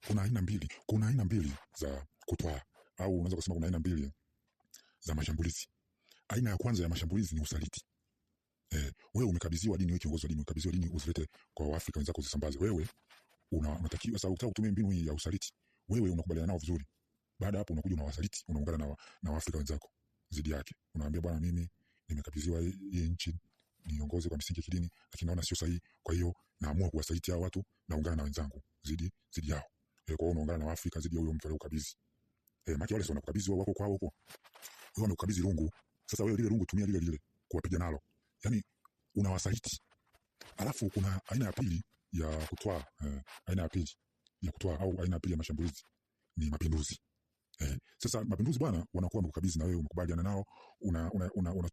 kuna aina mbili za kutwaa, au unaweza kusema kuna aina mbili za mashambulizi. Aina ya kwanza ya mashambulizi ni usaliti. Wewe umekabidhiwa dini, wewe kiongozi wa dini, umekabidhiwa dini uzilete kwa Waafrika wenzako uzisambaze. Wewe unatakiwa sasa, ukitaka kutumia mbinu hii ya usaliti, wewe unakubaliana nao vizuri. Baada hapo unakuja unawasaliti, unaungana na Waafrika wenzako zidi yake. Unawaambia bwana, mimi nimekabidhiwa hii nchi niongoze kwa misingi ya kidini, lakini naona sio sahihi, kwa hiyo naamua kuwasaliti hao watu, naungana na wenzangu zidi yao. Kwa hiyo unaungana na Waafrika zidi ya huyo mtu aliyokabidhi. Maki wale sio wanakukabidhi wako kwao huko. Wewe wamekukabidhi rungu. Sasa wewe lile rungu tumia lile kuwapiga nalo. Yaani unawasaliti. Alafu kuna aina ya pili ya kutwaa, aina ya pili ya kutwaa au aina ya pili ya mashambulizi ni mapinduzi. Sasa mapinduzi bwana, wanakuwa wamekukabidhi na wewe umekubaliana nao,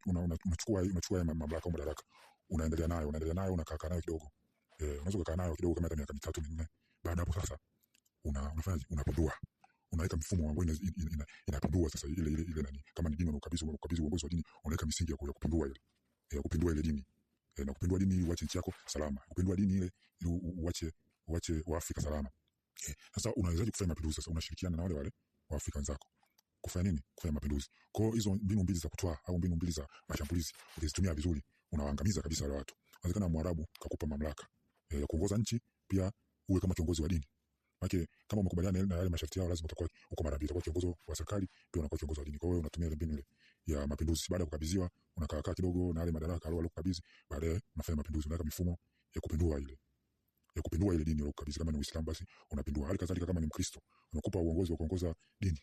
unachukua mamlaka au madaraka, unaendelea nayo unakaa nayo kidogo. Unaweza kukaa nayo kidogo kama hata miaka 3 4. Baada hapo sasa unafanyaje? Unapindua. Unaweka mifumo ambayo inapindua sasa ile nani, kama ni dini unakabidhi uongozi wa dini, unaweka misingi ya kupindua ile. Kupindua ile dini. Na kupindua dini ili uache nchi yako salama. Kupindua dini ile ili uache Waafrika salama. Sasa unawezaje kufanya mapinduzi? Sasa unashirikiana na wale Waafrika wenzako. Kufanya nini? Kufanya mapinduzi. Kwa hiyo hizo mbinu mbili za kutwaa au mbinu mbili za mashambulizi ukizitumia vizuri, unawaangamiza kabisa wale watu. Inawezekana Mwarabu kakupa mamlaka ya kuongoza nchi, pia uwe kama kiongozi wa dini. Maana kama umekubaliana na yale masharti yao, lazima utakuwa uko mara mbili, utakuwa kiongozi wa serikali, pia unakuwa kiongozi wa dini. Kwa hiyo unatumia ile mbinu ile ya mapinduzi. Baada ya kukabidhiwa, unakaa kidogo na yale madaraka aliyokabidhi, baadaye unafanya mapinduzi, unaweka mifumo ya kupindua ile dini aliyokabidhi. Kama ni Uislamu, basi unapindua. Hali kadhalika kama ni Mkristo, unakupa uongozi wa kuongoza dini.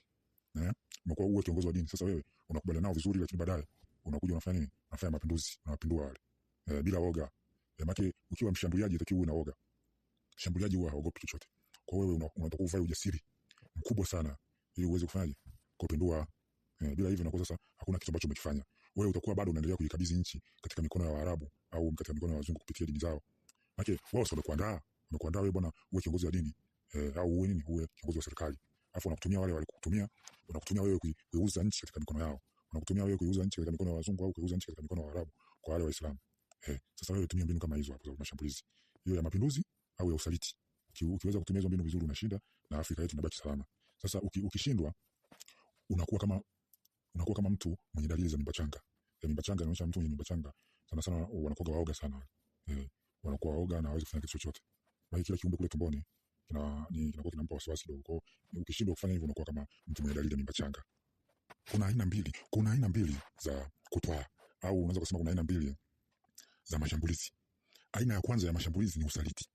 Unakuwa uwe kiongozi wa dini. Sasa wewe unakubaliana nao vizuri, lakini baadaye unakuja unafanya nini? Unafanya mapinduzi, unapindua wale. Bila woga. Maana ukiwa mshambuliaji utakiwa una woga. Mshambuliaji huwa haogopi chochote. Kwa wewe unatakiwa uvae ujasiri mkubwa sana ili uweze kufanyaje? Kupindua. Bila hivyo unakosa, sasa hakuna kitu ambacho umekifanya. Wewe utakuwa bado unaendelea kuikabidhi nchi katika mikono ya Waarabu au katika mikono ya wazungu kupitia dini zao. Maana wao sio wamekuandaa wewe bwana uwe kiongozi wa dini, au uwe nini, uwe kiongozi wa serikali. Alafu wanakutumia wale walikutumia, wanakutumia wewe kuiuza nchi katika mikono yao. Wanakutumia wewe kuiuza nchi katika mikono ya wazungu au kuiuza nchi katika mikono ya Waarabu kwa wale Waislamu. Sasa wewe tumia mbinu kama hizo hapo za mashambulizi. Hiyo ya mapinduzi au ya usaliti. Ukiweza kutumia hizo mbinu vizuri, unashinda na Afrika yetu inabaki salama. Sasa ukishindwa, unakuwa kama mtu mwenye dalili za mimba changa. Mimba changa inaonyesha mtu mwenye mimba changa sana wanakuwa waoga sana. Wanakuwa waoga na hawezi kufanya kitu chochote. Bali kila kiumbe kule tumboni kinakuwa kinampa wasiwasi kidogo. Kwa hiyo ukishindwa kufanya hivyo, unakuwa kama mtu mwenye dalili ya mimba changa. Kuna aina mbili za kutwaa, au unaweza kusema kuna aina mbili za mashambulizi. Aina ya kwanza ya mashambulizi ni usaliti.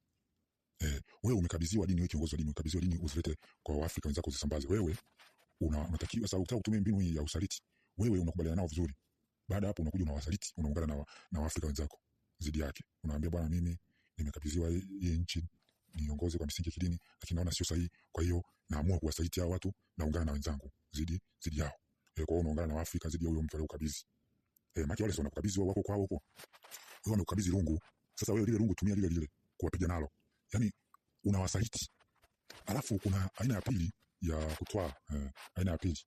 Wewe umekabidhiwa dini, wewe kiongozi wa dini, umekabidhiwa dini uzilete kwa Waafrika wenzako uzisambaze. Wewe unatakiwa sasa, ukitaka kutumia mbinu hii ya usaliti, wewe unakubaliana nao vizuri. Baada hapo unakuja unawasaliti, unaungana na Waafrika wenzako zidi yake. Unawaambia bwana, mimi nimekabidhiwa hii nchi niongoze kwa misingi ya kidini, lakini naona sio sahihi, kwa hiyo naamua kuwasaliti hao watu, naungana na wenzangu zidi yao. Kwa hiyo unaungana na Waafrika zidi ya huyo mtu aliyokabidhi. Maki wale sio wanakukabidhi wako kwao huko. Wewe wamekukabidhi rungu. Sasa wewe lile rungu tumia lile kuwapiga nalo. Yaani unawasaliti. Alafu kuna aina ya pili ya kutwaa, aina ya pili